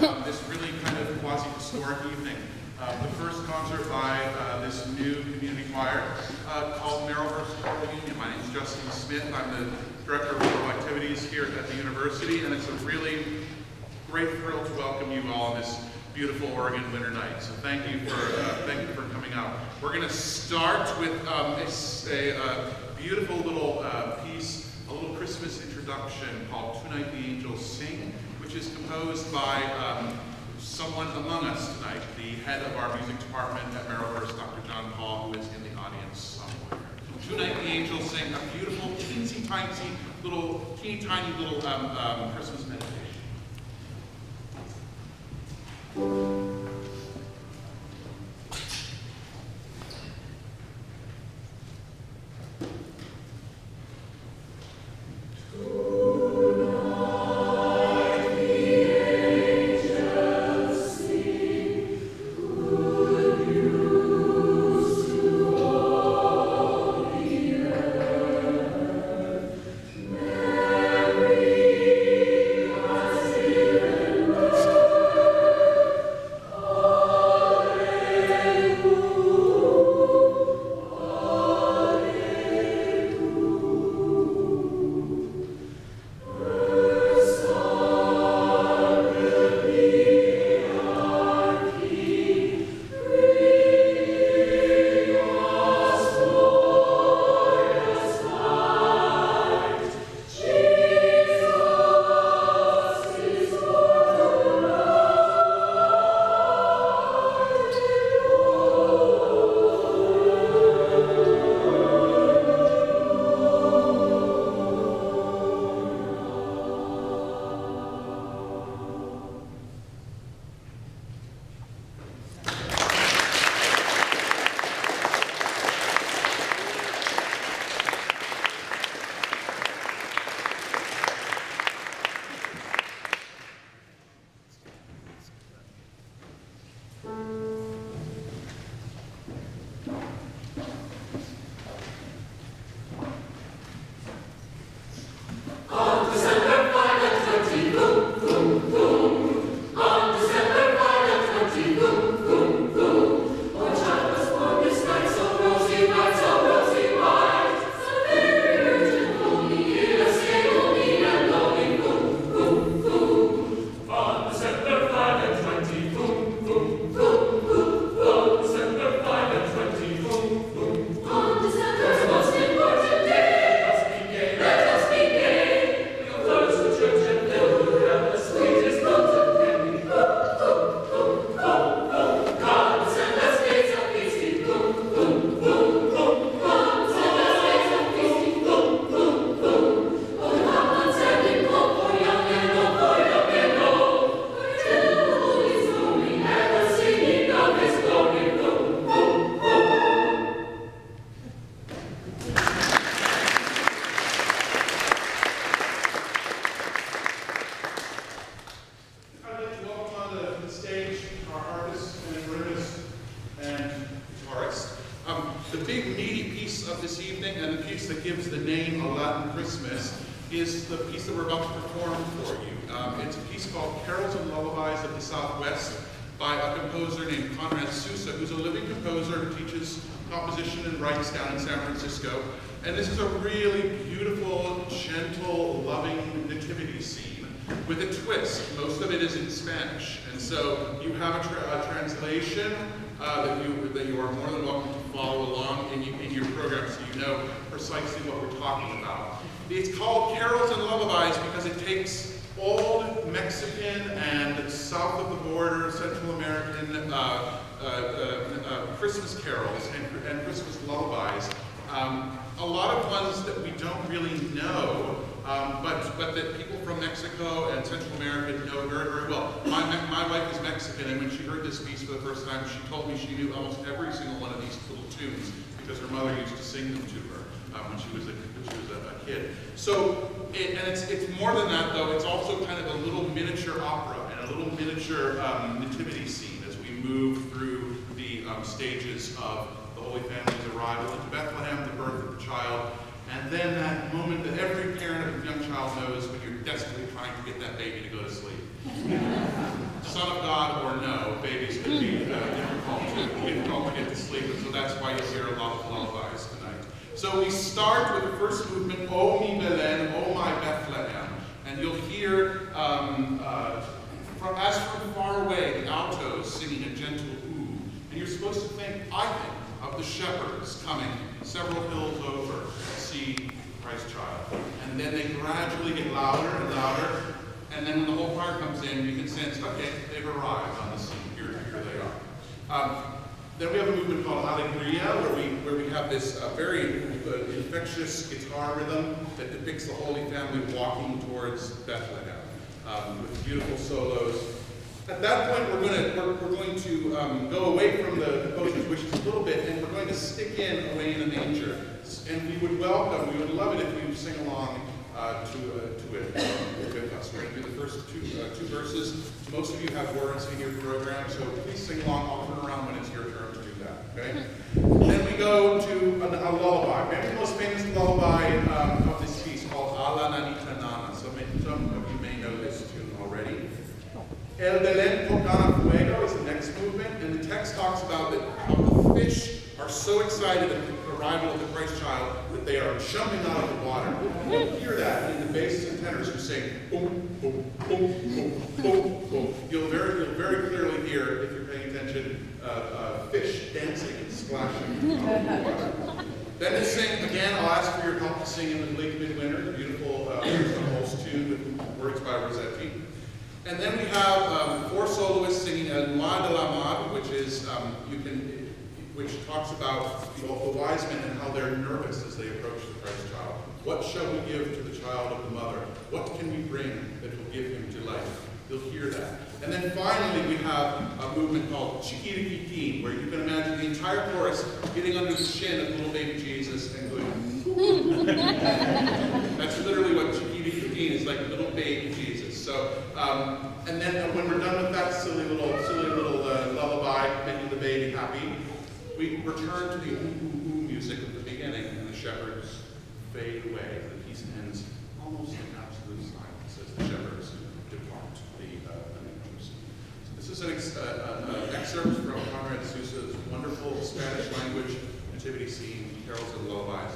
this really kind of quasi-historic evening. The first concert by this new community choir called Marylhurst University. My name is Justin Smith. I'm the Director of Rural Activities here at the university, and it's a really great thrill to welcome you all on this beautiful Oregon winter night. So thank you for coming out. We're going to start with a beautiful little piece, a little Christmas introduction called Tonight the Angels Sing, which is composed by someone among us tonight, the head of our music department at Marylhurst, Dr. John Paul, who is in the audience somewhere. Tonight the Angels Sing, a beautiful, teeny tiny little Christmas meditation. And this is a really beautiful, gentle, loving nativity scene with a twist. Most of it is in Spanish, and so you have a translation that you are more than welcome to follow along in your program, so you know precisely what we're talking about. It's called Carols and Lullabies because it takes old Mexican and south of the border Central American Christmas carols and Christmas lullabies. A lot of ones that we don't really know, but that people from Mexico and Central America know very, very well. My wife is Mexican, and when she heard this piece for the first time, she told me she knew almost every single one of these little tunes because her mother used to sing them to her when she was a kid. So, it's more than that though. It's also kind of a little miniature opera and a little miniature nativity scene as we move through the stages of the Holy Family's arrival into Bethlehem, the birth of the child, and then that moment that every parent of a young child knows when you're desperately trying to get that baby to go to sleep. Son of God or no, babies can be difficult to get to sleep, and so that's why you'll hear a lot of lullabies tonight. So we start with the first movement, O mi Belen, O my Bethlehem, and you'll hear, as from far away, the altos singing a gentle ooh, and you're supposed to think, I think, of the shepherds coming several hills over to see Christ child, and then they gradually get louder and louder. And then when the whole choir comes in, you can sense, okay, they've arrived on the scene. Here they are. Then we have a movement called Alegria, where we have this very infectious guitar rhythm that depicts the Holy Family walking towards Bethlehem with beautiful solos. At that point, we're going to go away from the composer's wishes a little bit, and we're going to stick in Away in a Manger. And we would love it if you sing along to it with us. We're going to do the first two verses. Most of you have words in your program, so please sing along. I'll turn around when it's your turn to do that, okay? Then we go to a lullaby, maybe the most famous lullaby of this piece, called Alla Nanita Nana. Some of you may know this tune already. El Belén Tocana Fuego is the next movement, and the text talks about how the fish are so excited at the arrival of the Christ child that they are jumping out of the water. You'll hear that in the basses and tenors who sing boom, boom, boom, boom, boom, boom. You'll very clearly hear, if you're paying attention, fish dancing and splashing out of the water. Then to sing, again, I'll ask for your help to sing in the Bleak Midwinter, the beautiful Marylhurst tune with words by Rossetti. And then we have four soloists singing a Noix de la Mode, which talks about the wise men and how they're nervous as they approach the Christ child. What shall we give to the child of the mother? What can we bring that will give him delight? You'll hear that. And then finally, we have a movement called Chiquitiquitín, where you can imagine the entire chorus getting under the chin of little baby Jesus and going, that's literally what Chiquitiquitín is, like little baby Jesus. So, and then when we're done with that silly little lullaby, making the baby happy, we return to the ooh music at the beginning, and the shepherds fade away. The piece ends almost in absolute silence as the shepherds depart the neighbors. So this is an excerpt from Conrad Sousa's wonderful Spanish language nativity scene, carols and lullabies.